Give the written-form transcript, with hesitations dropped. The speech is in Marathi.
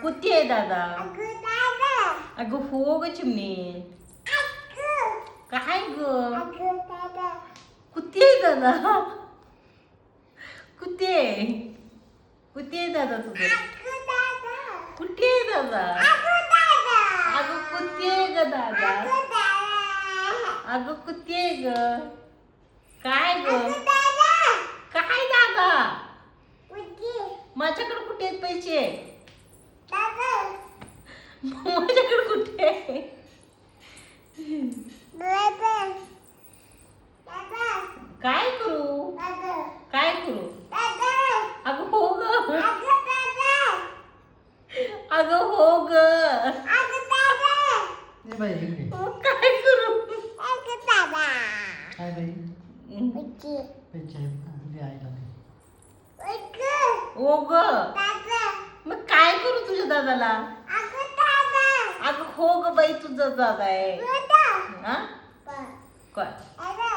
कुठे आहे दादा? अगं हो ग चिमणी. काय ग? कुठे आहे दादा? कुठे आहे? कुठे आहे दादा तुझं? कुठे आहे दादा? अगं कुठे आहे ग दादा? अगं कुठे आहे ग? काय ग? काय दादा? माझ्याकडे कुठे आहेत पैसे? माझ्याकडे कुठे आहे? काय करू? काय करू? अगं हो ग. अगं हो ग. काय करू? हो ग. मग काय करू तुझ्या दादाला? अगं हो ग बाई तुझा दादा आहे. हा? काय?